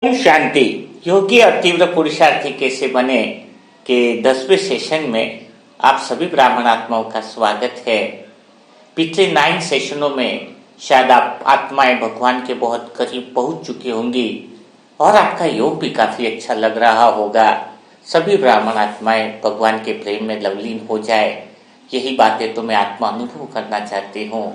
ओम शांति। योगी और तीव्र पुरुषार्थी कैसे बने के 10वें सेशन में आप सभी ब्राह्मण आत्माओं का स्वागत है। पिछले 9 सेशनों में शायद आप आत्माएं भगवान के बहुत करीब पहुंच चुकी होंगी और आपका योग भी काफी अच्छा लग रहा होगा। सभी ब्राह्मण आत्माएं भगवान के प्रेम में लवलीन हो जाए, यही बातें तो मैं आत्मा अनुभव करना चाहती हूँ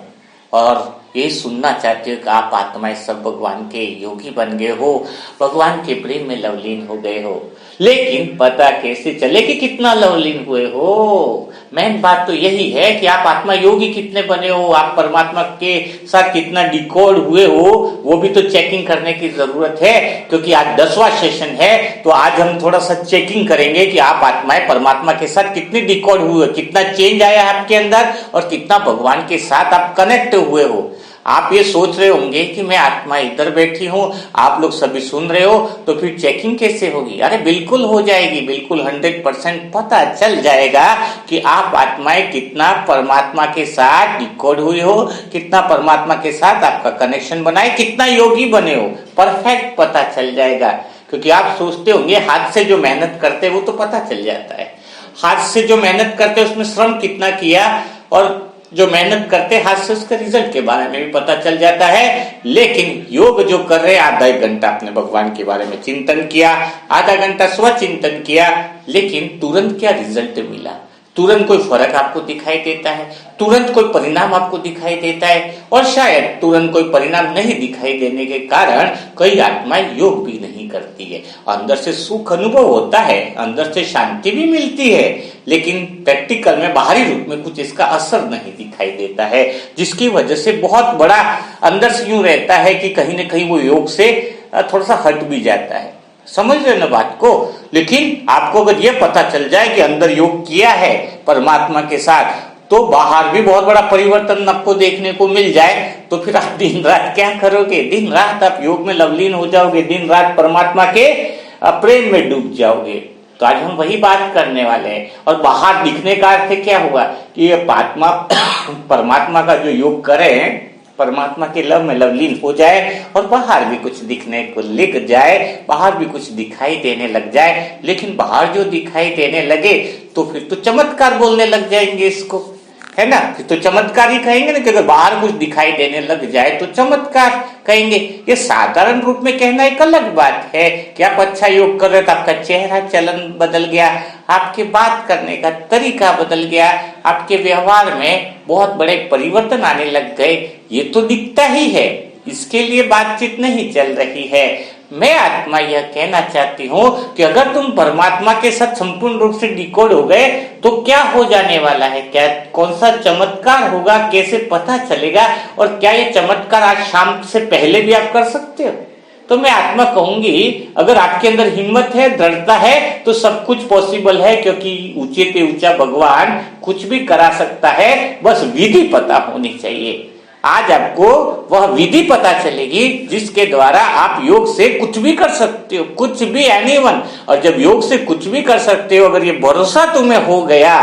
और ये सुनना चाहती हो कि आप आत्माएं सब भगवान के योगी बन गए हो, भगवान के प्रेम में लवलीन हो गए हो। लेकिन पता कैसे चले कि कितना लवलीन हुए हो? मेन बात तो यही है कि आप आत्मा योगी कितने बने हो, आप परमात्मा के साथ कितना डिकोड हुए हो, वो भी तो चेकिंग करने की जरूरत है। क्योंकि आज 10वां सेशन है, तो आज हम थोड़ा सा चेकिंग करेंगे कि आप आत्माएं परमात्मा के साथ कितने डिकोड हुए, कितना चेंज आया आपके अंदर और कितना भगवान के साथ आप कनेक्ट हुए हो। आप ये सोच रहे होंगे कि मैं आत्मा इधर बैठी हूँ, आप लोग सभी सुन रहे हो, तो फिर चेकिंग कैसे होगी? अरे बिल्कुल हो जाएगी, बिल्कुल 100% पता चल जाएगा कि आप आत्माएं कितना परमात्मा के साथ डिकोड हुए हो, कितना परमात्मा के साथ आपका कनेक्शन बनाए, कितना योगी बने हो। परफेक्ट पता चल जाएगा। क्योंकि आप सोचते होंगे हाथ से जो मेहनत करते वो तो पता चल जाता है, हाथ से जो मेहनत करते उसमें श्रम कितना किया, और जो मेहनत करते हाथ से उसके रिजल्ट के बारे में भी पता चल जाता है। लेकिन योग जो कर रहे, आधा 1 घंटा आपने भगवान के बारे में चिंतन किया, आधा घंटा स्वचिंतन किया, लेकिन तुरंत क्या रिजल्ट मिला? तुरंत कोई फर्क आपको दिखाई देता है? तुरंत कोई परिणाम आपको दिखाई देता है? और शायद तुरंत कोई परिणाम नहीं दिखाई देने के कारण कई आत्माएं योग भी नहीं करती है। अंदर से सुख अनुभव होता है, अंदर से शांति भी मिलती है, लेकिन प्रैक्टिकल में बाहरी रूप में कुछ इसका असर नहीं दिखाई देता है, जिसकी वजह से बहुत बड़ा अंदर से यूं रहता है कि कहीं ना कहीं वो योग से थोड़ा सा हट भी जाता है। समझ रहे ना बात को? लेकिन आपको अगर ये पता चल जाए कि अंदर योग किया है परमात्मा के साथ, तो बाहर भी बहुत बड़ा परिवर्तन आपको देखने को मिल जाए, तो फिर आप दिन रात क्या करोगे? दिन रात आप योग में लवलीन हो जाओगे, दिन रात परमात्मा के प्रेम में डूब जाओगे। तो आज हम वही बात करने वाले हैं। और बाहर दिखने का अर्थ क्या हुआ कि ये आत्मा परमात्मा का जो योग करे, परमात्मा के लव में लवलीन हो जाए और बाहर भी कुछ दिखने को लिख जाए, बाहर भी कुछ दिखाई देने लग जाए। लेकिन बाहर जो दिखाई देने लगे तो फिर तो चमत्कार बोलने लग जाएंगे इसको, है ना? फिर तो चमत्कार ही कहेंगे ना, कि अगर बाहर कुछ दिखाई देने लग जाए तो चमत्कार कहेंगे। ये साधारण रूप में कहना एक अलग बात है कि आप अच्छा योग कर रहे हो तो आपका चेहरा चलन बदल गया, आपके बात करने का तरीका बदल गया, आपके व्यवहार में बहुत बड़े परिवर्तन आने लग गए, ये तो दिखता ही है। इसके लिए बातचीत नहीं चल रही है। मैं आत्मा यह कहना चाहती हूँ कि अगर तुम परमात्मा के साथ संपूर्ण रूप से डिकोड हो गए तो क्या हो जाने वाला है, क्या कौन सा चमत्कार होगा, कैसे पता चलेगा, और क्या ये चमत्कार आज शाम से पहले भी आप कर सकते हो? तो मैं आत्मा कहूंगी, अगर आपके अंदर हिम्मत है, दृढ़ता है, तो सब कुछ पॉसिबल है। क्योंकि ऊंचे पे ऊंचा भगवान कुछ भी करा सकता है, बस विधि पता होनी चाहिए। आज आपको वह विधि पता चलेगी जिसके द्वारा आप योग से कुछ भी कर सकते हो, कुछ भी, एनीवन। और जब योग से कुछ भी कर सकते हो, अगर ये भरोसा तुम्हें हो गया,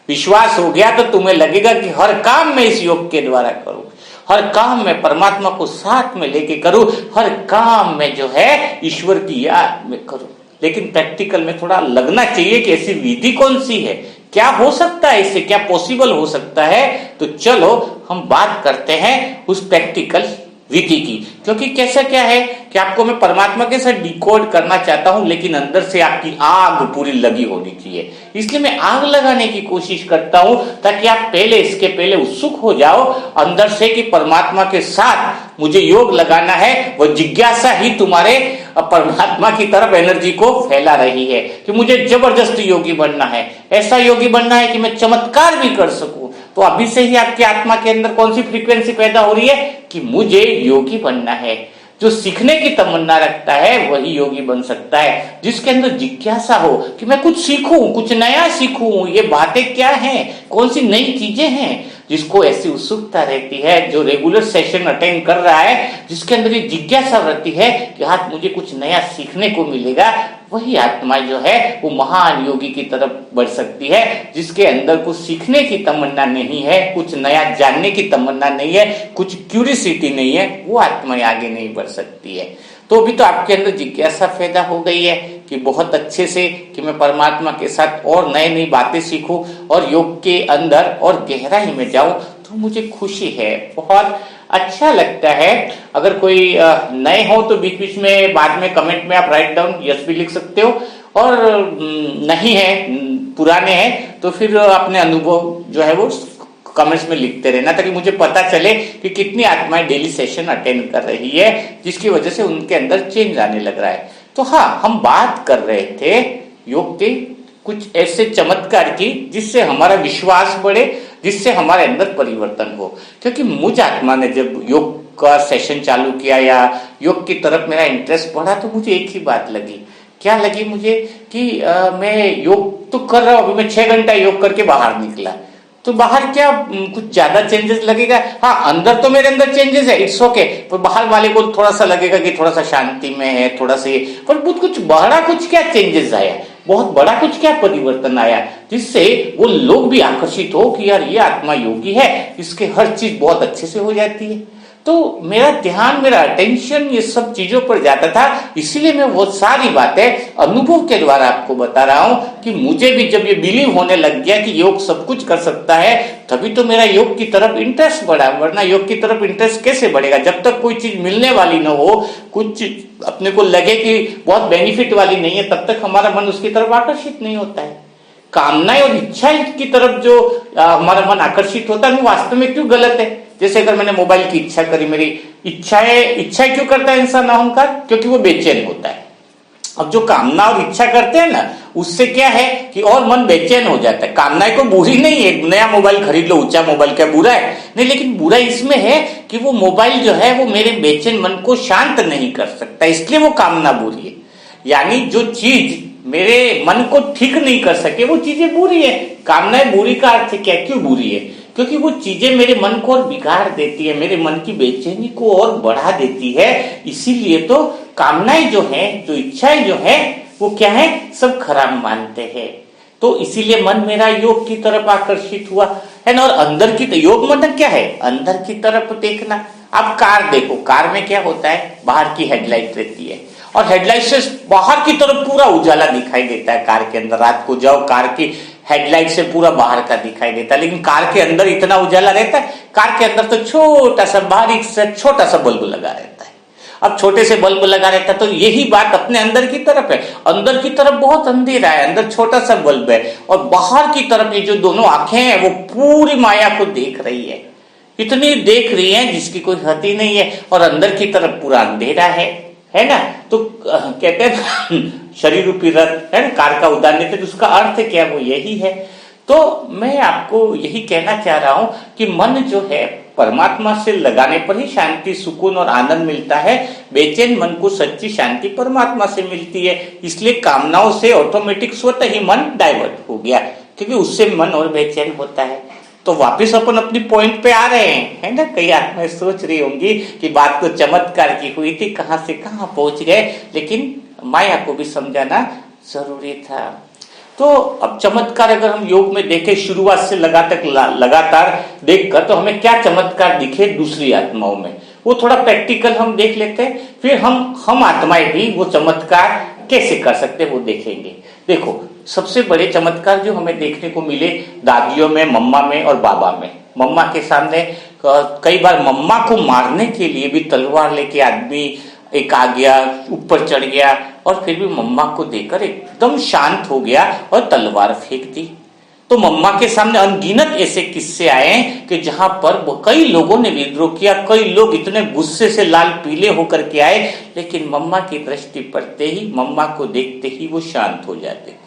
विश्वास हो गया, तो तुम्हें लगेगा कि हर काम में इस योग के द्वारा करूं, हर काम में परमात्मा को साथ में लेके करूं, हर काम में जो है ईश्वर की याद में करूं। लेकिन प्रैक्टिकल में थोड़ा लगना चाहिए कि ऐसी विधि कौन सी है, क्या हो सकता है, इससे क्या पॉसिबल हो सकता है। तो चलो हम बात करते हैं उस प्रैक्टिकल विधि की। क्योंकि कैसा क्या है कि आपको मैं परमात्मा के साथ डिकोड करना चाहता हूं, लेकिन अंदर से आपकी आग पूरी लगी होनी चाहिए। इसलिए मैं आग लगाने की कोशिश करता हूं, ताकि आप पहले, इसके पहले उत्सुक हो जाओ अंदर से कि परमात्मा के साथ मुझे योग लगाना है। वो जिज्ञासा ही तुम्हारे परमात्मा की तरफ एनर्जी को फैला रही है कि मुझे जबरदस्ती योगी बनना है, ऐसा योगी बनना है कि मैं चमत्कार भी कर सकूं। तो अभी से ही आपकी आत्मा के अंदर कौन सी फ्रीक्वेंसी पैदा हो रही है कि मुझे योगी बनना है। जो सीखने की तमन्ना रखता है वही योगी बन सकता है। जिसके अंदर जिज्ञासा हो कि मैं कुछ सीखूं, कुछ नया सीखूं, ये बातें क्या हैं, कौन सी नई चीजें हैं, जिसको ऐसी उत्सुकता रहती है, जो रेगुलर सेशन अटेंड कर रहा है, जिसके अंदर ये जिज्ञासा रहती है कि आज मुझे कुछ नया सीखने को मिलेगा, वही आत्मा जो है वो महान योगी की तरफ बढ़ सकती है। जिसके अंदर कुछ सीखने की तमन्ना नहीं है, कुछ नया जानने की तमन्ना नहीं है, कुछ क्यूरियोसिटी नहीं है, वो आत्मा आगे नहीं बढ़ सकती है। तो अभी तो आपके अंदर जिज्ञासा पैदा हो गई है कि बहुत अच्छे से कि मैं परमात्मा के साथ और नई नई बातें सीखूं और योग के अंदर और गहराई में जाऊं, तो मुझे खुशी है, बहुत अच्छा लगता है। अगर कोई नए हो तो बीच बीच में बाद में कमेंट में आप राइट डाउन यस भी लिख सकते हो, और नहीं है, पुराने हैं तो फिर अपने अनुभव जो है वो कमेंट्स में लिखते रहना, ताकि मुझे पता चले कि कितनी आत्माएं डेली सेशन अटेंड कर रही है, जिसकी वजह से उनके अंदर चेंज आने लग रहा है। तो हाँ, हम बात कर रहे थे योग के कुछ ऐसे चमत्कार की जिससे हमारा विश्वास बढ़े, जिससे हमारे अंदर परिवर्तन हो। क्योंकि मुझ आत्मा ने जब योग का सेशन चालू किया या योग की तरफ मेरा इंटरेस्ट बढ़ा, तो मुझे एक ही बात लगी। क्या लगी मुझे कि मैं योग तो कर रहा हूं, अभी मैं 6 घंटा योग करके बाहर निकला, तो बाहर क्या कुछ ज्यादा चेंजेस लगेगा? हाँ, अंदर तो मेरे अंदर चेंजेस है, इट्स ओके, पर बाहर वाले को थोड़ा सा लगेगा कि थोड़ा सा शांति में है, थोड़ा सा ये, पर कुछ बड़ा कुछ क्या चेंजेस आया, बहुत बड़ा कुछ क्या परिवर्तन आया, जिससे वो लोग भी आकर्षित हो कि यार ये आत्मा योगी है, इसके हर चीज बहुत अच्छे से हो जाती है। तो मेरा ध्यान, मेरा अटेंशन ये सब चीजों पर जाता था। इसीलिए मैं वो सारी बातें अनुभव के द्वारा आपको बता रहा हूं कि मुझे भी जब ये बिलीव होने लग गया कि योग सब कुछ कर सकता है, तभी तो मेरा योग की तरफ इंटरेस्ट बढ़ा। वरना योग की तरफ इंटरेस्ट कैसे बढ़ेगा? जब तक कोई चीज मिलने वाली ना हो, कुछ अपने को लगे कि बहुत बेनिफिट वाली नहीं है, तब तक हमारा मन उसकी तरफ आकर्षित नहीं होता है। कामनाएं और इच्छाएं की तरफ जो हमारा मन आकर्षित होता है, वो वास्तव में क्यों गलत है? जैसे अगर मैंने मोबाइल की इच्छा करी, मेरी इच्छाएं क्यों करता है इंसान अहंकार? क्योंकि वो बेचैन होता है। अब जो कामना और इच्छा करते हैं ना, उससे क्या है कि और मन बेचैन हो जाता है। कामनाएं कोई बुरी नहीं है, नया मोबाइल खरीद लो, ऊंचा मोबाइल, क्या बुरा है? नहीं, लेकिन बुरा इसमें है कि वो मोबाइल जो है वो मेरे बेचैन मन को शांत नहीं कर सकता, इसलिए वो कामना बुरी है। यानी जो चीज मेरे मन को ठीक नहीं कर सके, वो चीजें बुरी है। कामनाएं बुरी का अर्थ क्या, क्यों बुरी है? क्योंकि वो चीजें मेरे मन को और बिगाड़ देती है, मेरे मन की बेचैनी को और बढ़ा देती है। इसीलिए तो कामनाएं जो हैं, जो इच्छाएं जो हैं, वो क्या है, सब खराब मानते हैं। तो इसीलिए मन मेरा योग की तरफ आकर्षित हुआ है ना। और अंदर की योग मतलब क्या है? अंदर की तरफ देखना। आप कार देखो, कार में क्या होता है, बाहर की हेडलाइट रहती है, और हेडलाइट से बाहर की तरफ पूरा उजाला दिखाई देता है। कार के अंदर रात को जाओ, कार की हेडलाइट से पूरा बाहर का दिखाई देता है, लेकिन कार के अंदर इतना उजाला रहता है। कार के अंदर तो छोटा सा, बारीक सा छोटा सा बल्ब लगा रहता है। अब छोटे से बल्ब लगा रहता है, तो यही बात अपने अंदर की तरफ है। अंदर की तरफ बहुत अंधेरा है, अंदर छोटा सा बल्ब है, और बाहर की तरफ ये जो दोनों आंखें हैं वो पूरी माया को देख रही है, इतनी देख रही है जिसकी कोई हद ही नहीं है। और अंदर की तरफ पूरा अंधेरा है ना। तो कहते हैं शरीर रूपी रथ है ना, कार का उदाहरण देते, तो उसका अर्थ क्या, वो यही है। तो मैं आपको यही कहना चाह रहा हूं कि मन जो है परमात्मा से लगाने पर ही शांति, सुकून और आनंद मिलता है। बेचैन मन को सच्ची शांति परमात्मा से मिलती है। इसलिए कामनाओं से ऑटोमेटिक स्वतः ही मन डाइवर्ट हो गया, क्योंकि उससे मन और बेचैन होता है। तो वापिस अपन अपनी पॉइंट पे आ रहे हैं, है ना। कई आत्माएं सोच रही होंगी कि बात तो चमत्कार की हुई थी, कहां से कहां पहुंच गए, लेकिन माया को भी समझाना जरूरी था। तो अब चमत्कार अगर हम योग में देखें, शुरुआत से लगातार देखकर, तो हमें क्या चमत्कार दिखे दूसरी आत्माओं में, वो थोड़ा प्रैक्टिकल हम देख लेते हैं। फिर हम आत्माएं भी वो चमत्कार कैसे कर सकते हैं वो देखेंगे। देखो, सबसे बड़े चमत्कार जो हमें देखने को मिले दादियों में, मम्मा में और बाबा में। मम्मा के सामने कई बार मम्मा को मारने के लिए भी तलवार लेके आदमी एक आ गया, ऊपर चढ़ गया, और फिर भी मम्मा को देखकर एकदम शांत हो गया और तलवार फेंक दी। तो मम्मा के सामने अनगिनत ऐसे किस्से आए कि जहां पर कई लोगों ने विद्रोह किया, कई लोग इतने गुस्से से लाल पीले होकर के आए, लेकिन मम्मा की दृष्टि पड़ते ही, मम्मा को देखते ही वो शांत हो जाते।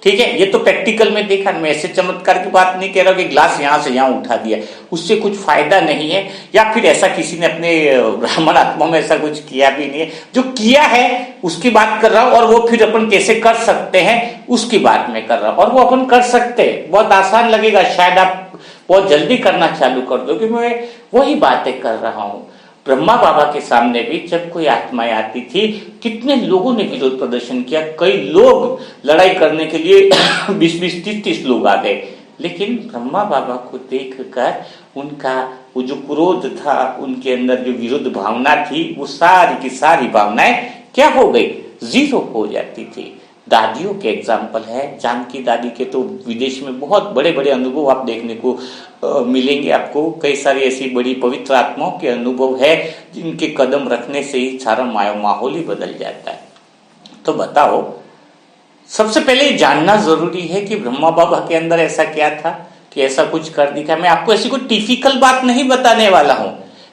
ठीक है, ये तो प्रैक्टिकल में देखा। मैं ऐसे चमत्कार की बात नहीं कह रहा कि ग्लास यहां से यहां उठा दिया, उससे कुछ फायदा नहीं है, या फिर ऐसा किसी ने अपने ब्राह्मण आत्मा में ऐसा कुछ किया भी नहीं है। जो किया है उसकी बात कर रहा हूं, और वो फिर अपन कैसे कर सकते हैं उसकी बात मैं कर रहा हूं। और वो अपन कर सकते हैं, बहुत आसान लगेगा, शायद आप बहुत जल्दी करना चालू कर दो, कि मैं वही बातें कर रहा हूं। ब्रह्मा बाबा के सामने भी जब कोई आत्माएं आती थी, कितने लोगों ने विरोध प्रदर्शन किया, कई लोग लड़ाई करने के लिए 20-20, 30-30 लोग आ गए, लेकिन ब्रह्मा बाबा को देखकर उनका वो जो क्रोध था, उनके अंदर जो विरुद्ध भावना थी, वो सारी की सारी भावनाएं क्या हो गई, जीरो हो जाती थी। दादियों के एग्जाम्पल है, जानकी दादी के तो विदेश में बहुत बड़े बड़े अनुभव आप देखने को मिलेंगे। आपको कई सारी ऐसी बड़ी पवित्र आत्माओं के अनुभव है जिनके कदम रखने से ही सारा माहौल ही बदल जाता है। तो बताओ, सबसे पहले जानना जरूरी है कि ब्रह्मा बाबा के अंदर ऐसा क्या था कि ऐसा कुछ कर दिखा। मैं आपको ऐसी कोई टिपिकल बात नहीं बताने वाला हूं,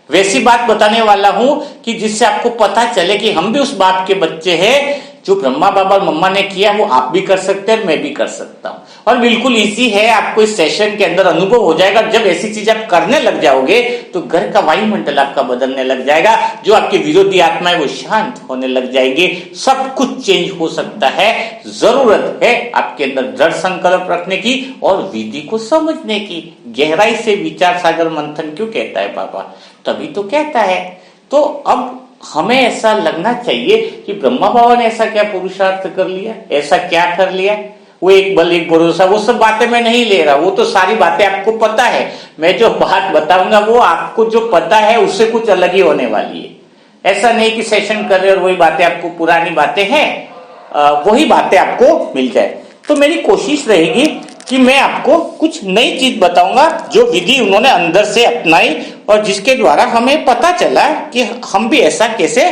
वैसी बात बताने वाला हूं कि जिससे आपको पता चले कि हम भी उस बाप के बच्चे हैं। जो ब्रह्मा बाबा और मम्मा ने किया वो आप भी कर सकते हैं, मैं भी कर सकता हूं। और बिल्कुल इजी है, आपको इस सेशन के अंदर अनुभव हो जाएगा। जब ऐसी चीज आप करने लग जाओगे तो घर का वायुमंडल आपका बदलने लग जाएगा। जो आपके विरोधी आत्मा है वो शांत होने लग जाएंगे। सब कुछ चेंज हो सकता है। जरूरत है आपके अंदर दृढ़ संकल्प रखने की और विधि को समझने की। गहराई से विचार सागर मंथन क्यों कहता है बाबा, तभी तो कहता है। तो अब हमें ऐसा लगना चाहिए कि ब्रह्मा बाबा ने ऐसा क्या पुरुषार्थ कर लिया, ऐसा क्या कर लिया, वो एक बल एक भरोसा, वो सब बातें मैं नहीं ले रहा। वो तो सारी बातें आपको पता है। मैं जो बात बताऊंगा वो आपको जो पता है उससे कुछ अलग ही होने वाली है। ऐसा नहीं कि सेशन कर रहे और वही बातें आपको पुरानी बातें हैं वही बातें आपको मिल जाए। तो मेरी कोशिश रहेगी कि मैं आपको कुछ नई चीज बताऊंगा जो विधि उन्होंने अंदर से अपनाई और जिसके द्वारा हमें पता चला कि हम भी ऐसा कैसे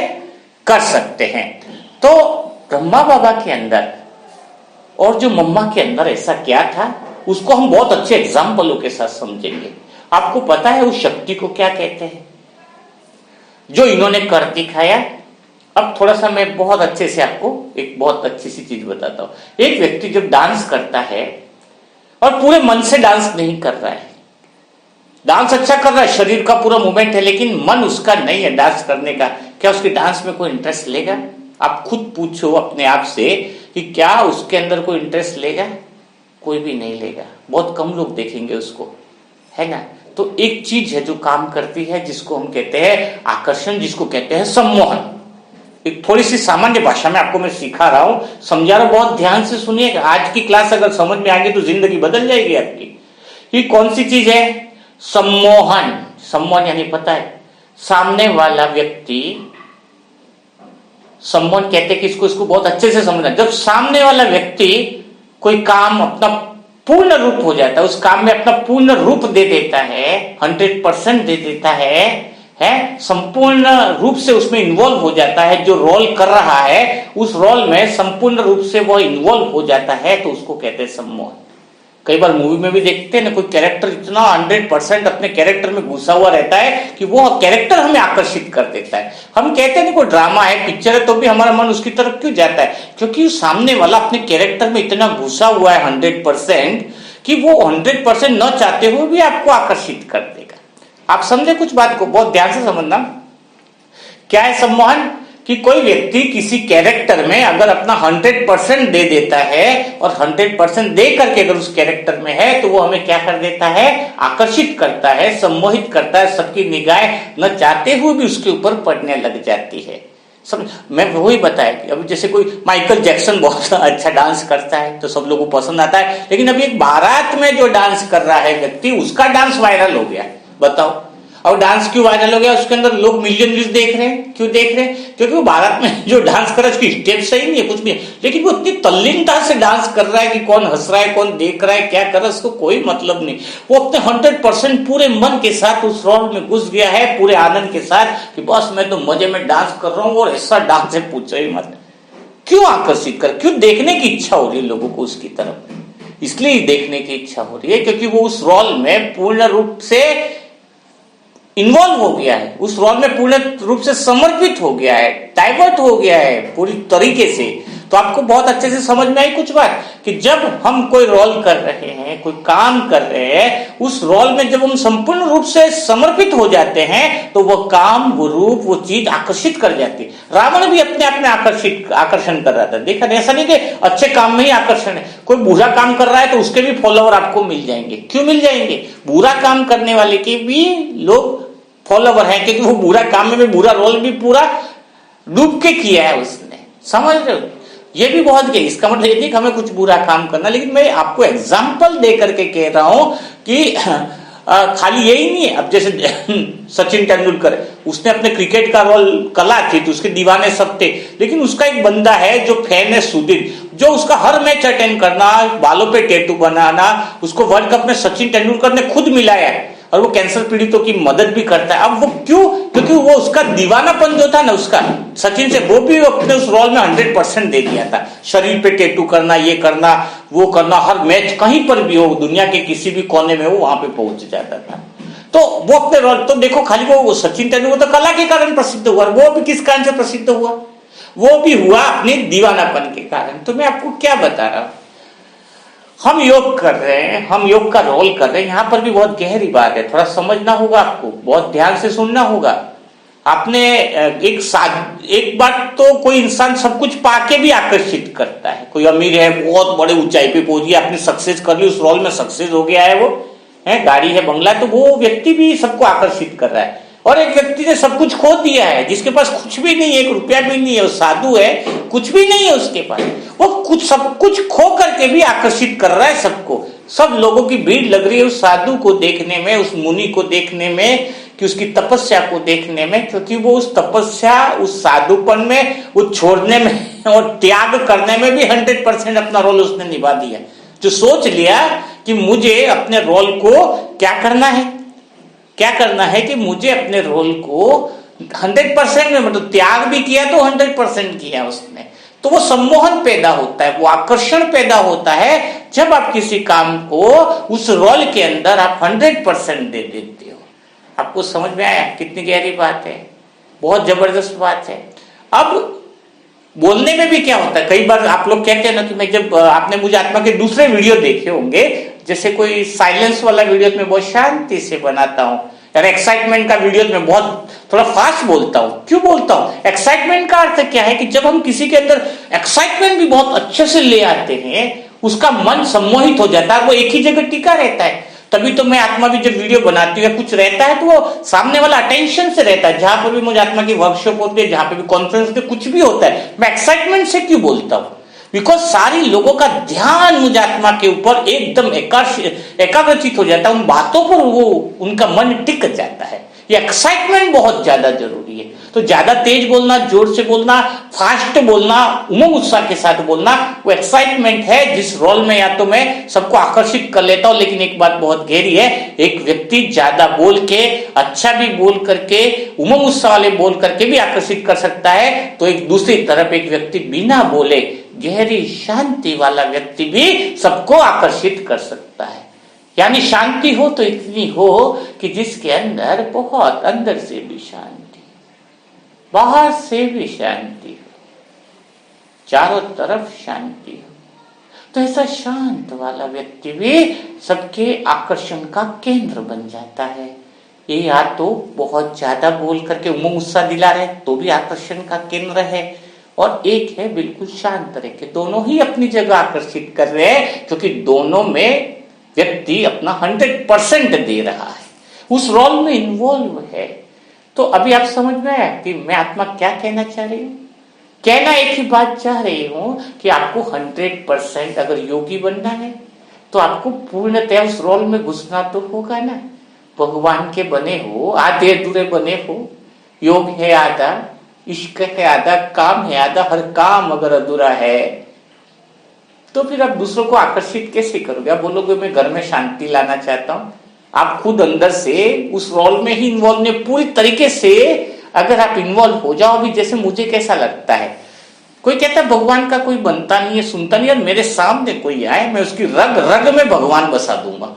कर सकते हैं। तो ब्रह्मा बाबा के अंदर और जो मम्मा के अंदर ऐसा क्या था उसको हम बहुत अच्छे एग्जाम्पलों के साथ समझेंगे। आपको पता है उस शक्ति को क्या कहते हैं जो इन्होंने कर दिखाया। अब थोड़ा सा मैं बहुत अच्छे से आपको एक बहुत अच्छी सी चीज बताता हूं। एक व्यक्ति जब डांस करता है और पूरे मन से डांस नहीं कर रहा है, डांस अच्छा कर रहा है, शरीर का पूरा मूवमेंट है, लेकिन मन उसका नहीं है डांस करने का, क्या उसके डांस में कोई इंटरेस्ट लेगा? आप खुद पूछो अपने आप से कि क्या उसके अंदर कोई इंटरेस्ट लेगा? कोई भी नहीं लेगा। बहुत कम लोग देखेंगे उसको, है ना। तो एक चीज है जो काम करती है जिसको हम कहते हैं आकर्षण, जिसको कहते हैं सम्मोहन। एक थोड़ी सी सामान्य भाषा में आपको मैं सिखा रहा हूं, समझा रहा हूं, बहुत ध्यान से सुनिएगा। आज की क्लास अगर समझ में आ गई तो जिंदगी बदल जाएगी आपकी। ये कौन सी चीज है? सम्मोहन। सम्मोहन यानी पता है सामने वाला व्यक्ति, सम्मोहन कहते हैं कि इसको बहुत अच्छे से समझना। जब सामने वाला व्यक्ति कोई काम अपना पूर्ण रूप हो जाता है, उस काम में अपना पूर्ण रूप दे देता है, 100% दे देता है, संपूर्ण रूप से उसमें इन्वॉल्व हो जाता है, जो रोल कर रहा है उस रोल में संपूर्ण रूप से वो इन्वॉल्व हो जाता है, तो उसको कहते हैं सम्मोहन। कई बार मूवी में भी देखते हैं ना, कोई कैरेक्टर इतना 100% अपने कैरेक्टर में घुसा हुआ रहता है कि वो कैरेक्टर हमें आकर्षित कर देता है। हम कहते हैं ना कोई ड्रामा है, पिक्चर है, तो भी हमारा मन उसकी तरफ क्यों जाता है? क्योंकि सामने वाला अपने कैरेक्टर में इतना घुसा हुआ है 100% कि वो 100% न चाहते हुए भी आपको आकर्षित कर देगा। आप समझे कुछ बात को, बहुत ध्यान से समझना। क्या है सम्मोहन? कि कोई व्यक्ति किसी कैरेक्टर में अगर अपना 100% दे देता है और 100% दे करके अगर उस कैरेक्टर में है तो वो हमें क्या कर देता है? आकर्षित करता है, सम्मोहित करता है। सबकी निगाहें न चाहते हुए भी उसके ऊपर पड़ने लग जाती है। मैं वही बताया कि अभी जैसे कोई माइकल जैक्सन बहुत अच्छा डांस करता है तो सब लोगों को पसंद आता है, लेकिन अभी एक बारात में जो डांस कर रहा है व्यक्ति, उसका डांस वायरल हो गया। बताओ, और डांस क्यों वायरल हो गया? उसके अंदर लोग मिलियन व्यूज देख रहे हैं। क्यों देख रहे हैं? क्योंकि वो भारत में जो डांस कर रहा है उसकी स्टेप सही नहीं है, कुछ भी है, लेकिन वो इतनी तल्लीनता से डांस कर रहा है कि कौन हंस रहा है, कौन देख रहा है, क्या कर रहा है, उसको कोई मतलब नहीं। वो अपने 100% पूरे मन के साथ उस रोल में घुस गया है, पूरे आनंद के साथ कि बस मैं तो मजे में डांस कर रहा हूँ। और ऐसा डांस है पूछो ही मत। क्यों आकर्षित कर, क्यों देखने की इच्छा हो रही है लोगों को उसकी तरफ? इसलिए देखने की इच्छा हो रही है क्योंकि वो उस रोल में पूर्ण रूप से इन्वॉल्व हो गया है, उस रोल में पूर्ण रूप से समर्पित हो गया है, डाइवर्ट हो गया है पूरी तरीके से। तो आपको बहुत अच्छे से समझ में आई कुछ बात कि जब हम कोई रोल कर रहे हैं, कोई काम कर रहे हैं, उस रोल में जब हम संपूर्ण रूप से समर्पित हो जाते हैं तो वो काम, वो रूप, वो चीज आकर्षित कर जाती है। रावण भी अपने आप में आकर्षण कर रहा था। देखा, ऐसा नहीं कि अच्छे काम में ही आकर्षण है। कोई बुरा काम कर रहा है तो उसके भी फॉलोवर आपको मिल जाएंगे। क्यों मिल जाएंगे? बुरा काम करने वाले के भी लोग फॉलोवर है, क्योंकि वो बुरा काम में भी, बुरा रोल भी पूरा डूब के किया है उसने। समझ रहे हो? ये भी बहुत गया। इसका मतलब ये नहीं कि हमें कुछ बुरा काम करना, लेकिन मैं आपको एग्जाम्पल दे करके कह रहा हूं कि खाली यही नहीं है। अब जैसे सचिन तेंदुलकर, उसने अपने क्रिकेट का रोल कला थी तो उसके दीवाने सब थे, लेकिन उसका एक बंदा है जो फैन है, सुधीर, जो उसका हर मैच अटेंड करना, बालों पे टैटू बनाना, उसको वर्ल्ड कप में सचिन तेंदुलकर ने खुद मिलाया है और वो कैंसर पीड़ितों की मदद भी करता है। अब वो क्यों? क्योंकि वो उसका दीवानापन जो था ना उसका सचिन से, वो भी अपने उस रोल में 100% दे दिया था। शरीर पे टैटू करना, ये करना, वो करना, हर मैच कहीं पर भी हो, दुनिया के किसी भी कोने में हो, वहां पे पहुंच जाता था। तो वो अपने रोल, तो देखो खाली वो सचिन तेंदुलकर तो कला के कारण प्रसिद्ध हुआ, वो भी किस कारण से प्रसिद्ध हुआ? वो भी हुआ अपने दीवानापन के कारण। तो मैं आपको क्या बता रहा हूं, हम योग कर रहे हैं, हम योग का रोल कर रहे हैं, यहां पर भी बहुत गहरी बात है, थोड़ा समझना होगा आपको, बहुत ध्यान से सुनना होगा। आपने एक बात तो, कोई इंसान सब कुछ पाके भी आकर्षित करता है। कोई अमीर है, बहुत बड़े ऊंचाई पे पहुंच गया, आपने सक्सेस कर ली, उस रोल में सक्सेस हो गया है, वो है, गाड़ी है, बंगला, तो वो व्यक्ति भी सबको आकर्षित कर रहा है। और एक व्यक्ति ने सब कुछ खो दिया है, जिसके पास कुछ भी नहीं है, 1 रुपया भी नहीं है, वो साधु है, कुछ भी नहीं है उसके पास, वो कुछ सब कुछ खो करके भी आकर्षित कर रहा है सबको। सब लोगों की भीड़ लग रही है उस साधु को देखने में, उस मुनि को देखने में, कि उसकी तपस्या को देखने में, क्योंकि वो उस तपस्या, उस साधुपन में, वो छोड़ने में और त्याग करने में भी 100% अपना रोल उसने निभा दिया। जो सोच लिया कि मुझे अपने रोल को क्या करना है, क्या करना है कि मुझे अपने रोल को 100% में, मतलब त्याग भी किया तो 100% किया उसने। तो वो सम्मोहन पैदा होता है, वो आकर्षण पैदा होता है जब आप किसी काम को उस रोल के अंदर आप 100% दे देते हो। आपको समझ में आया कितनी गहरी बात है? बहुत जबरदस्त बात है। अब बोलने में भी क्या होता है, कई बार आप लोग कहते हैं ना कि मैं, जब आपने मुझे आत्मा के दूसरे वीडियो देखे होंगे, जैसे कोई साइलेंस वाला वीडियो में बहुत शांति से बनाता हूं, यार एक्साइटमेंट का वीडियो में बहुत थोड़ा फास्ट बोलता हूं। क्यों बोलता हूं? एक्साइटमेंट का अर्थ क्या है कि जब हम किसी के अंदर एक्साइटमेंट भी बहुत अच्छे से ले आते हैं, उसका मन सम्मोहित हो जाता है, वो एक ही जगह टिका रहता है। तभी तो मैं आत्मा भी जब वीडियो बनाती हूँ, कुछ रहता है तो वो सामने वाला अटेंशन से रहता है। जहां पर भी मुझे आत्मा की वर्कशॉप होती है, जहां पर भी कॉन्फ्रेंस होती है, कुछ भी होता है, मैं एक्साइटमेंट से क्यों बोलता हूँ? बिकॉज सारी लोगों का ध्यान मुझ आत्मा के ऊपर एकदम एकाग्रचित हो जाता है, उन बातों पर वो उनका मन टिक जाता है। ये एक्साइटमेंट बहुत ज्यादा जरूरी है। तो ज्यादा तेज बोलना, जोर से बोलना, फास्ट बोलना, उमंग उत्साह के साथ बोलना, वो एक्साइटमेंट है जिस रोल में या तो मैं सबको आकर्षित कर लेता हूं। लेकिन एक बात बहुत गहरी है, एक व्यक्ति ज्यादा बोल के, अच्छा भी बोल करके, उमंग उत्साह वाले बोल करके भी आकर्षित कर सकता है, तो एक दूसरी तरफ एक व्यक्ति बिना बोले गहरी शांति वाला व्यक्ति भी सबको आकर्षित कर सकता है। यानी शांति हो तो इतनी हो कि जिसके अंदर बहुत अंदर से भी शांति, बाहर से भी शांति हो, चारों तरफ शांति हो, तो ऐसा शांत वाला व्यक्ति भी सबके आकर्षण का केंद्र बन जाता है। ये या तो बहुत ज्यादा बोल करके उमंग उत्साह दिला रहे तो भी आकर्षण का केंद्र है, और एक है बिल्कुल शांत रह के, दोनों ही अपनी जगह आकर्षित कर रहे हैं, क्योंकि दोनों में व्यक्ति अपना 100% दे रहा है, उस रोल में इन्वॉल्व है। तो अभी आप समझ में आया कि मैं आत्मा क्या कहना चाह रही हूं? कहना एक ही बात चाह रही हूं कि आपको 100% अगर योगी बनना है तो आपको पूर्णतः उस रोल में घुसना तो होगा ना। भगवान के बने हो, आधे अधूरे बने हो, योग है आधा, इश्क है आधा, काम है आधा, हर काम अगर अधूरा है तो फिर आप दूसरों को आकर्षित कैसे करोगे? आप बोलोगे मैं घर में शांति लाना चाहता हूं, आप खुद अंदर से उस रोल में ही इन्वॉल्व नहीं, पूरी तरीके से अगर आप इन्वॉल्व हो जाओ। अभी जैसे मुझे कैसा लगता है, कोई कहता है भगवान का कोई बनता नहीं है, सुनता नहीं है, मेरे सामने कोई आए मैं उसकी रग रग में भगवान बसा दूंगा।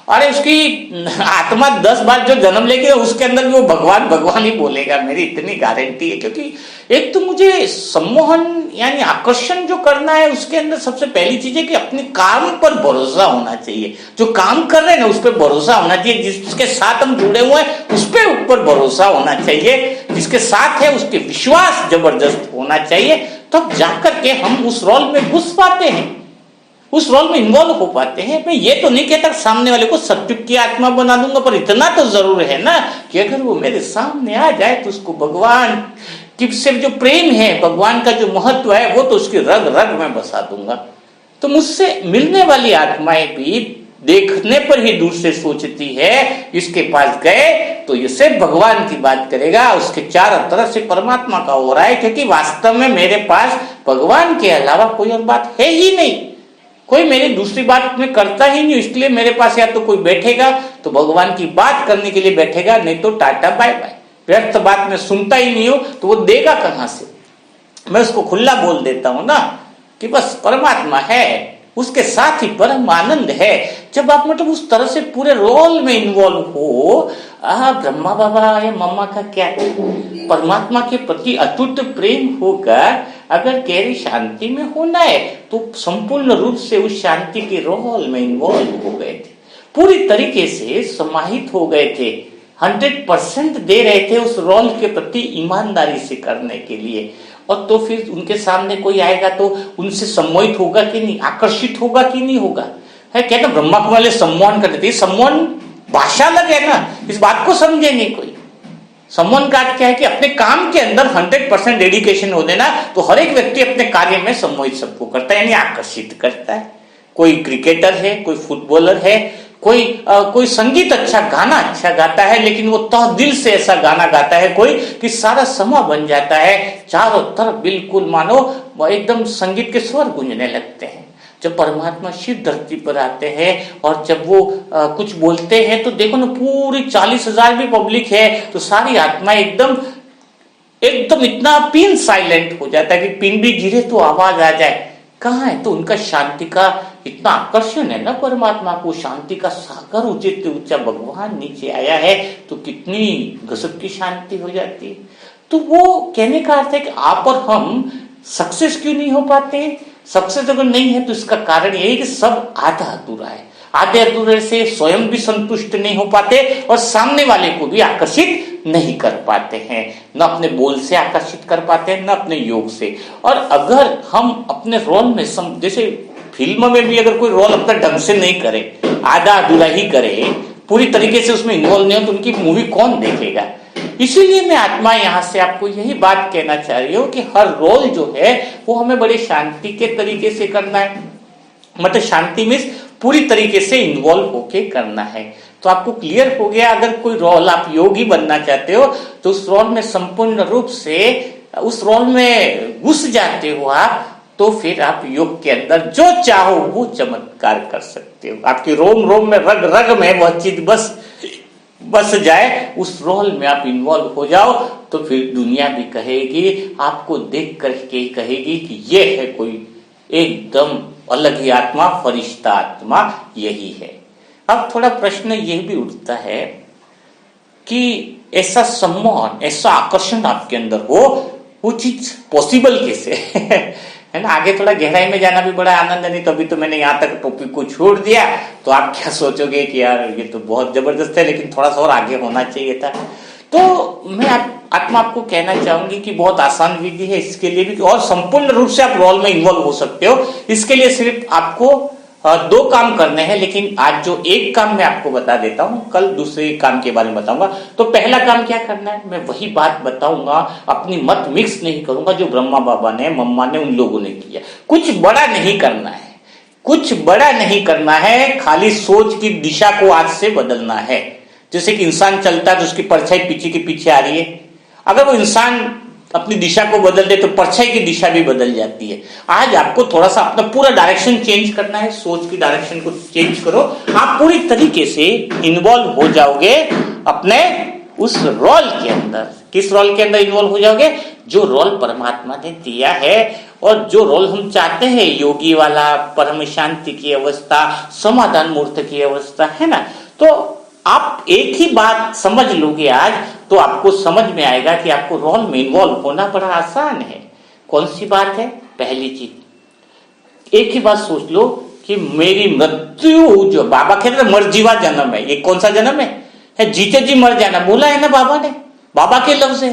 अरे उसकी आत्मा 10 बार जो जन्म लेगी उसके अंदर भी वो भगवान भगवान ही बोलेगा, मेरी इतनी गारंटी है। क्योंकि एक तो मुझे सम्मोहन यानी आकर्षण जो करना है, उसके अंदर सबसे पहली चीज है कि अपने काम पर भरोसा होना चाहिए। जो काम कर रहे हैं ना उस पर भरोसा होना चाहिए, जिसके साथ हम जुड़े हुए हैं उस पर ऊपर भरोसा होना चाहिए, जिसके साथ है उसके विश्वास जबरदस्त होना चाहिए, तब जाकर के हम उस रोल में घुस पाते हैं, उस रोल में इन्वॉल्व हो पाते हैं। मैं ये तो नहीं कहता सामने वाले को सत्युग की आत्मा बना दूंगा, पर इतना तो जरूर है ना कि अगर वो मेरे सामने आ जाए तो उसको भगवान की से जो प्रेम है, भगवान का जो महत्व है, वो तो उसकी रग रग में बसा दूंगा। तो मुझसे मिलने वाली आत्माएं भी देखने पर ही दूर से सोचती है, इसके पास गए तो ये सिर्फ भगवान की बात करेगा, उसके चारों तरफ से परमात्मा का हो रहा है, क्योंकि वास्तव में मेरे पास भगवान के अलावा कोई और बात है ही नहीं, कोई मेरी दूसरी बात में करता ही नहीं। इसलिए मेरे पास या तो कोई बैठेगा तो भगवान की बात करने के लिए बैठेगा, नहीं तो टाटा बाय बाय। व्यर्थ बात में सुनता ही नहीं हो तो वो देगा कहां से। मैं उसको खुला बोल देता हूं ना कि बस परमात्मा है, उसके साथ ही परम आनंद है। जब आप मतलब उस तरह से पूरे रोल में इन्वॉल्व हो, ब्रह्मा बाबा या मम्मा का क्या, परमात्मा के प्रति अटूट प्रेम होकर अगर गहरी शांति में होना है तो संपूर्ण रूप से उस शांति के रोल में इन्वॉल्व हो गए थे, पूरी तरीके से समाहित हो गए थे, 100% दे रहे थे उस रोल के प्रति ईमानदारी से करने के लिए। और तो फिर उनके सामने कोई आएगा तो उनसे सम्मोहित होगा कि नहीं, आकर्षित होगा कि नहीं होगा। है क्या ना, ब्रह्मा को वाले सम्मान कर देते, सम्मान भाषा अलग है ना, इस बात को समझे नहीं कोई। सम्मान का क्या है कि अपने काम के अंदर 100% डेडिकेशन हो देना, तो हर एक व्यक्ति अपने कार्य में सम्मोहित सबको करता है, यानी आकर्षित करता है। कोई क्रिकेटर है, कोई फुटबॉलर है, कोई संगीत अच्छा, गाना अच्छा गाता है, लेकिन वो तह दिल से ऐसा गाना गाता है कोई कि सारा समा बन जाता है, चारों तरफ बिल्कुल मानो एकदम संगीत के स्वर गूंजने लगते हैं। जब परमात्मा शिव धरती पर आते हैं और जब वो कुछ बोलते हैं तो देखो ना, पूरी 40,000 भी पब्लिक है तो सारी आत्मा एकदम इतना पिन साइलेंट हो जाता है कि पिन भी गिरे तो आवाज आ जाए। कहाँ है, तो उनका शांति का इतना आकर्षण है ना परमात्मा को, शांति का सागर ऊंचे ऊंचा भगवान नीचे आया है तो कितनी गजब की शांति हो जाती है। तो वो कहने का अर्थ है कि आप और हम सक्सेस क्यों नहीं हो पाते। सक्सेस अगर नहीं है तो इसका कारण यही कि सब आधा अधूरा है, आधे अधूरे से स्वयं भी संतुष्ट नहीं हो पाते और सामने वाले को भी आकर्षित नहीं कर पाते हैं, न अपने बोल से आकर्षित कर पाते हैं, न अपने योग से। और अगर हम अपने रोल में जैसे फिल्म में भी अगर कोई रोल अपना ढंग से नहीं करे, आधा अधूरा ही करे, पूरी तरीके से उसमें इन्वॉल्व नहीं हो, तो उनकी मूवी कौन देखेगा। इसीलिए मैं आत्मा यहां से आपको यही बात कहना चाह रही हूँ कि हर रोल जो है वो हमें बड़े शांति के तरीके से करना है, मतलब शांति में पूरी तरीके से इन्वॉल्व होके करना है। तो आपको क्लियर हो गया, अगर कोई रोल आप योगी बनना चाहते हो तो उस रोल में संपूर्ण रूप से उस रोल में घुस जाते हो आप, तो फिर आप योग के अंदर जो चाहो वो चमत्कार कर सकते हो। आपकी रोम रोम में रग रग में वह चीज बस जाए, उस रोल में आप इन्वॉल्व हो जाओ, तो फिर दुनिया भी कहेगी, आपको देख करके कहेगी कि ये है कोई एकदम अलग ही आत्मा, फरिश्ता आत्मा यही है। अब थोड़ा प्रश्न यह भी उठता है कि ऐसा सम्मान, ऐसा आकर्षण आपके अंदर हो, वो चीज पॉसिबल कैसे है ना। आगे थोड़ा गहराई में जाना भी बड़ा आनंद है, नहीं तो अभी तो मैंने यहाँ तक टॉपिक को छोड़ दिया, तो आप क्या सोचोगे कि यार ये तो बहुत जबरदस्त है, लेकिन थोड़ा सा और आगे होना चाहिए था। तो मैं आत्मा आपको कहना चाहूंगी कि बहुत आसान विधि है इसके लिए भी, और संपूर्ण रूप से आप रोल में इन्वॉल्व हो सकते हो। इसके लिए सिर्फ आपको 2 काम करने हैं, लेकिन आज जो एक काम मैं आपको बता देता हूं, कल दूसरे काम के बारे में बताऊंगा। तो पहला काम क्या करना है, मैं वही बात बताऊंगा, अपनी मत मिक्स नहीं करूंगा जो ब्रह्मा बाबा ने, मम्मा ने, उन लोगों ने किया। कुछ बड़ा नहीं करना है, कुछ बड़ा नहीं करना है, खाली सोच की दिशा को आज से बदलना है। जैसे कि इंसान चलता है तो उसकी परछाई पीछे के पीछे आ रही है, अगर वो इंसान अपनी दिशा को बदल दे तो परछाई की दिशा भी बदल जाती है। आज आपको थोड़ा सा अपना पूरा डायरेक्शन चेंज करना है, सोच की डायरेक्शन को चेंज करो, आप पूरी तरीके से इन्वॉल्व हो जाओगे अपने उस रोल के अंदर। किस रोल के अंदर इन्वॉल्व हो जाओगे, जो रोल परमात्मा ने दिया है और जो रोल हम चाहते हैं, योगी वाला, परम शांति की अवस्था, समाधान मूर्त की अवस्था, है ना। तो आप एक ही बात समझ लोगे आज, तो आपको समझ में आएगा कि आपको रोल में इन्वॉल्व होना बड़ा आसान है। कौन सी बात है, पहली चीज एक ही बात सोच लो कि मेरी मृत्यु, जो बाबा कहते हैं मरजीवा जन्म है, ये कौन सा जन्म है जीते जी मर जाना, बोला है ना बाबा ने, बाबा के लफ्ज है।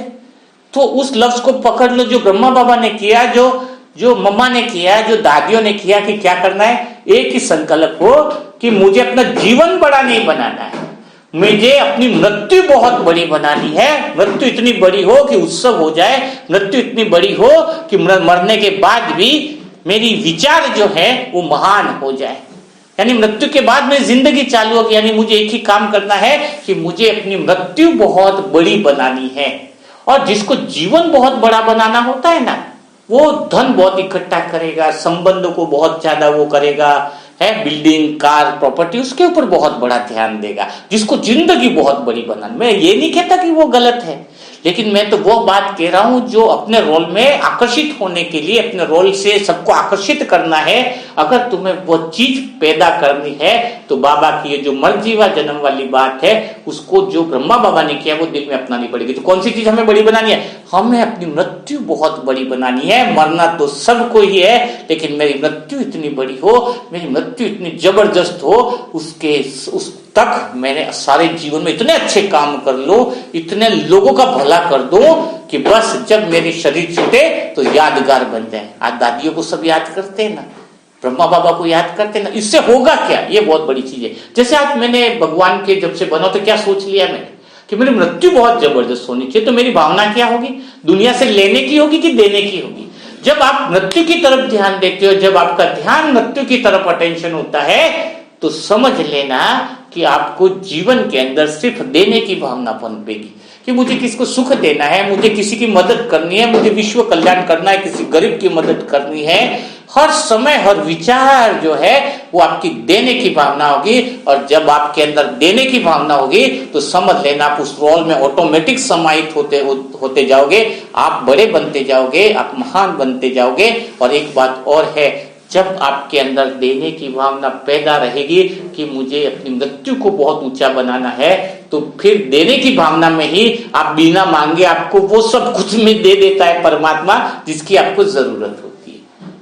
तो उस लफ्ज को पकड़ लो, जो ब्रह्मा बाबा ने किया, जो मम्मा ने किया, जो दादियों ने किया, कि क्या करना है, एक ही संकल्प हो कि मुझे अपना जीवन बड़ा नहीं बनाना है, मुझे अपनी मृत्यु बहुत बड़ी बनानी है। मृत्यु इतनी बड़ी हो कि उत्सव हो जाए, मृत्यु इतनी बड़ी हो कि मरने के बाद भी मेरी विचार जो है वो महान हो जाए। यानी मृत्यु के बाद में जिंदगी चालू होगी। यानी मुझे एक ही काम करना है कि मुझे अपनी मृत्यु बहुत बड़ी बनानी है। और जिसको जीवन बहुत बड़ा बनाना होता है ना, वो धन बहुत इकट्ठा करेगा, संबंधों को बहुत ज्यादा वो करेगा, है बिल्डिंग, कार, प्रॉपर्टी, उसके ऊपर बहुत बड़ा ध्यान देगा। जिसको जिंदगी बहुत बड़ी बनाना, मैं ये नहीं कहता कि वो गलत है, लेकिन मैं तो वो बात कह रहा हूं जो अपने रोल में आकर्षित होने के लिए, अपने रोल से सबको आकर्षित करना है। अगर तुम्हें वो चीज पैदा करनी है तो बाबा की ये जो मर्जीवा जन्म वाली बात है, उसको जो ब्रह्मा बाबा ने किया वो दिल में अपनानी पड़ेगी। तो कौन सी चीज हमें बड़ी बनानी है? हमें अपनी मृत्यु बहुत बड़ी बनानी है। मरना तो सबको ही है, लेकिन मेरी मृत्यु इतनी बड़ी हो, मेरी मृत्यु इतनी जबरदस्त हो, उस तक मैंने सारे जीवन में इतने अच्छे काम कर लो, इतने लोगों का भला कर दो कि बस जब मेरी शरीर छूटे तो यादगार बन जाए। आज दादियों को सब याद करते हैं ना, ब्रह्मा बाबा को याद करते हैं ना, इससे होगा क्या? ये बहुत बड़ी चीज है। जैसे आज मैंने भगवान के जब से बना तो क्या सोच लिया मैंने कि मेरी मृत्यु बहुत जबरदस्त होनी चाहिए, तो मेरी भावना क्या होगी? दुनिया से लेने की होगी कि देने की होगी? जब आप मृत्यु की तरफ ध्यान देते हो, जब आपका ध्यान मृत्यु की तरफ अटेंशन होता है, तो समझ लेना कि आपको जीवन के अंदर सिर्फ देने की भावना पनपेगी कि मुझे किसको सुख देना है, मुझे किसी की मदद करनी है, मुझे विश्व कल्याण करना है, किसी गरीब की मदद करनी है। हर समय हर विचार जो है वो आपकी देने की भावना होगी। और जब आपके अंदर देने की भावना होगी तो समझ लेना आप उस रोल में ऑटोमेटिक समाहित होते जाओगे। आप बड़े बनते जाओगे, आप महान बनते जाओगे। और एक बात और है, जब आपके अंदर देने की भावना पैदा रहेगी कि मुझे अपनी मृत्यु को बहुत ऊंचा बनाना है, तो फिर देने की भावना में ही आप बिना मांगे आपको वो सब कुछ में दे देता है परमात्मा जिसकी आपको जरूरत होती है।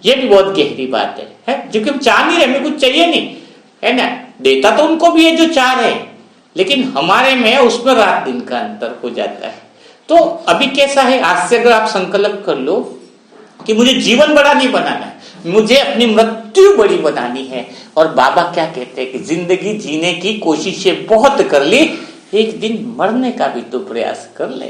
ये भी बहुत गहरी बात है? क्योंकि हम चाह नहीं रहे, हमें कुछ चाहिए नहीं, है ना। देता तो उनको भी है जो चाह रहे, लेकिन हमारे में उसमें रात दिन का अंतर हो जाता है। तो अभी कैसा है, आज से अगर आप संकल्प कर लो कि मुझे जीवन बड़ा नहीं बनाना है, मुझे अपनी मृत्यु बड़ी बनानी है। और बाबा क्या कहते हैं कि जिंदगी जीने की कोशिशें बहुत कर ली, एक दिन मरने का भी तो प्रयास कर ले।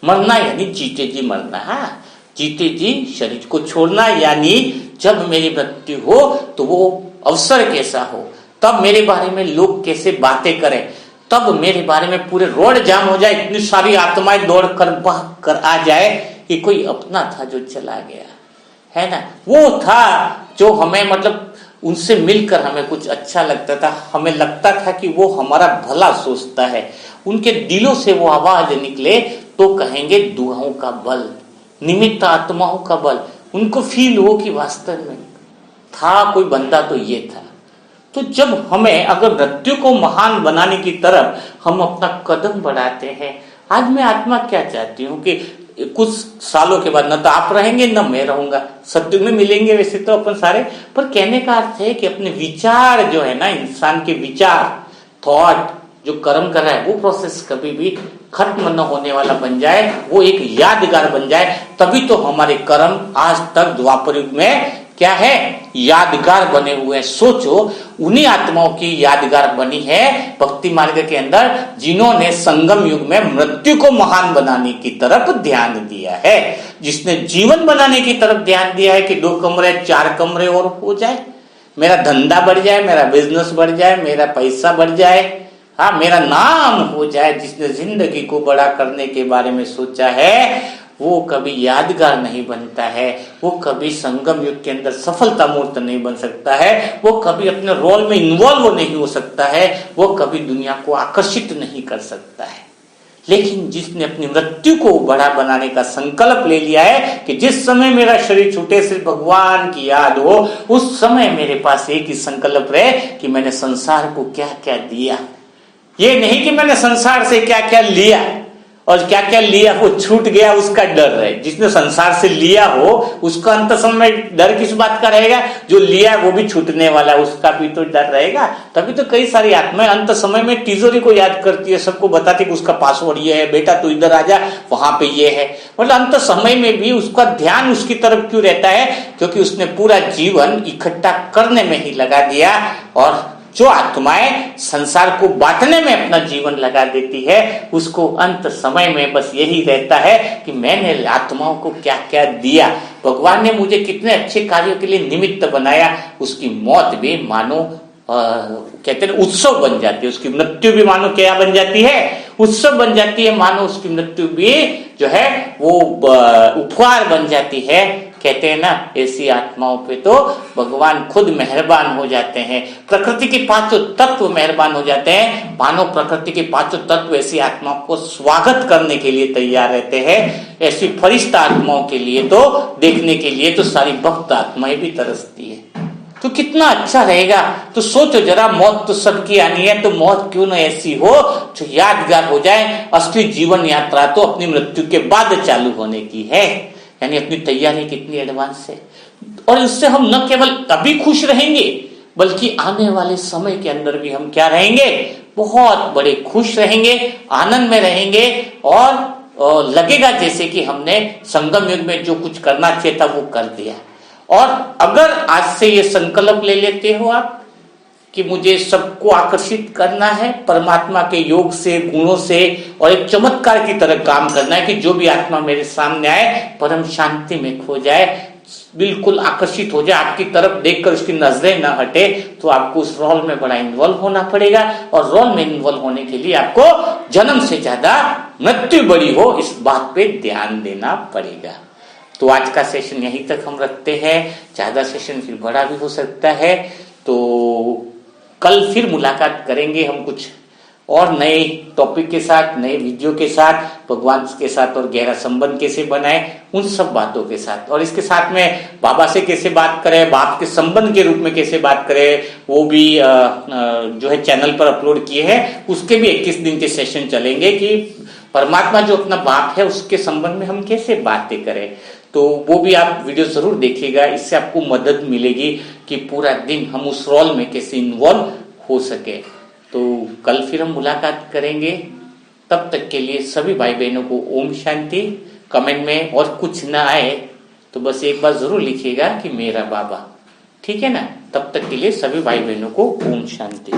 मरना यानी जीते जी मरना, हाँ, जीते जी शरीर को छोड़ना। यानी जब मेरी मृत्यु हो तो वो अवसर कैसा हो, तब मेरे बारे में लोग कैसे बातें करें, तब मेरे बारे में पूरे रोड जाम हो जाए, इतनी सारी आत्माएं दौड़ कर बह कर आ जाए कि कोई अपना था जो चला गया, है ना, वो था जो हमें मतलब उनसे मिलकर हमें कुछ अच्छा लगता था, हमें लगता था कि वो हमारा भला सोचता है। उनके दिलों से वो आवाज निकले तो कहेंगे दुआओं का बल, निमित्त आत्माओं का बल। उनको फील हो कि वास्तव में था कोई बंदा तो ये था। तो जब हमें अगर मृत्यु को महान बनाने की तरफ हम अपना कदम बढ़ाते हैं, आज मैं आत्मा क्या चाहती हूँ कि कुछ सालों के बाद न तो आप रहेंगे न मैं रहूंगा, सत्युग में मिलेंगे वैसे तो अपन सारे, पर कहने का अर्थ है कि अपने विचार जो है ना, इंसान के विचार, थॉट, जो कर्म कर रहा है वो प्रोसेस कभी भी खत्म न होने वाला बन जाए, वो एक यादगार बन जाए। तभी तो हमारे कर्म आज तक द्वापर युग में क्या है, यादगार बने हुए हैं। सोचो, उन्हीं आत्माओं की यादगार बनी है भक्ति मार्ग के अंदर जिन्होंने संगम युग में मृत्यु को महान बनाने की तरफ ध्यान दिया है, जिसने जीवन बनाने की तरफ ध्यान दिया है कि 2 कमरे 4 कमरे और हो जाए, मेरा धंधा बढ़ जाए, मेरा बिजनेस बढ़ जाए, मेरा पैसा बढ़ जाए, हाँ, मेरा नाम हो जाए। जिसने जिंदगी को बड़ा करने के बारे में सोचा है वो कभी यादगार नहीं बनता है, वो कभी संगम युग के अंदर सफलता मूर्त नहीं बन सकता है, वो कभी अपने रोल में इन्वॉल्व नहीं हो सकता है, वो कभी दुनिया को आकर्षित नहीं कर सकता है। लेकिन जिसने अपनी मृत्यु को बड़ा बनाने का संकल्प ले लिया है कि जिस समय मेरा शरीर छूटे सिर्फ भगवान की याद हो, उस समय मेरे पास एक ही संकल्प रहे कि मैंने संसार को क्या क्या दिया। ये नहीं कि मैंने संसार से क्या क्या लिया और क्या क्या लिया वो छूट गया उसका डर रहे। जिसने संसार से लिया हो उसका अंत समय डर किस बात का रहेगा, जो लिया वो भी छूटने वाला है उसका भी तो डर रहेगा। तभी तो कई सारी आत्माएं अंत समय में तिजोरी को याद करती है, सबको बताती है कि उसका पासवर्ड ये है, बेटा तू इधर आ जा, वहां पे ये है। मतलब अंत समय में भी उसका ध्यान उसकी तरफ क्यों रहता है, क्योंकि उसने पूरा जीवन इकट्ठा करने में ही लगा दिया। और जो आत्माएं संसार को बांटने में अपना जीवन लगा देती है उसको अंत समय में बस यही रहता है कि मैंने आत्माओं को क्या क्या दिया, भगवान ने मुझे कितने अच्छे कार्यों के लिए निमित्त बनाया। उसकी मौत भी मानो कहते हैं उत्सव बन जाती है, उसकी मृत्यु भी मानो क्या बन जाती है, उत्सव बन जाती है, मानो उसकी मृत्यु भी जो है वो उपहार बन जाती है। कहते हैं ना, ऐसी आत्माओं पे तो भगवान खुद मेहरबान हो जाते हैं, प्रकृति के पांचों तत्व मेहरबान हो जाते हैं, मानो प्रकृति के पांचों तत्व ऐसी आत्माओं को स्वागत करने के लिए तैयार रहते हैं। ऐसी फरिश्ता आत्माओं के लिए तो देखने के लिए तो सारी भक्त आत्माएं भी तरसती है। तो कितना अच्छा रहेगा। तो सोचो जरा, मौत तो सबकी आनी है, तो मौत क्यों न ऐसी हो जो यादगार हो जाए। असली जीवन यात्रा तो अपनी मृत्यु के बाद चालू होने की है, यानी अपनी तैयारी कितनी एडवांस है। और इससे हम न केवल अभी खुश रहेंगे, बल्कि आने वाले समय के अंदर भी हम क्या रहेंगे, बहुत बड़े खुश रहेंगे, आनंद में रहेंगे, और लगेगा जैसे कि हमने संगम युग में जो कुछ करना चाहिए था वो कर दिया। और अगर आज से ये संकल्प ले लेते हो आप कि मुझे सबको आकर्षित करना है परमात्मा के योग से, गुणों से, और एक चमत्कार की तरह काम करना है कि जो भी आत्मा मेरे सामने आए परम शांति में खो जाए, बिल्कुल आकर्षित हो जाए, आपकी तरफ देखकर उसकी नजरें न हटे, तो आपको उस रोल में बड़ा इन्वॉल्व होना पड़ेगा। और रोल में इन्वॉल्व होने के लिए आपको जन्म से ज्यादा मृत्यु बड़ी हो, इस बात पे ध्यान देना पड़ेगा। तो आज का सेशन यहीं तक हम रखते हैं, ज्यादा सेशन फिर बड़ा भी हो सकता है। तो कल फिर मुलाकात करेंगे हम कुछ और नए टॉपिक के साथ, नए वीडियो के साथ, भगवान के साथ और गहरा संबंध कैसे बनाए, उन सब बातों के साथ। और इसके साथ में बाबा से कैसे बात करें, बाप के संबंध के रूप में कैसे बात करें, वो भी जो है चैनल पर अपलोड किए हैं। उसके भी 21 दिन के सेशन चलेंगे कि परमात्मा जो अपना बाप है उसके संबंध में हम कैसे बातें करें। तो वो भी आप वीडियो जरूर देखिएगा, इससे आपको मदद मिलेगी कि पूरा दिन हम उस रोल में कैसे इन्वॉल्व हो सके। तो कल फिर हम मुलाकात करेंगे, तब तक के लिए सभी भाई बहनों को ओम शांति। कमेंट में और कुछ ना आए तो बस एक बार जरूर लिखिएगा कि मेरा बाबा, ठीक है ना। तब तक के लिए सभी भाई बहनों को ओम शांति।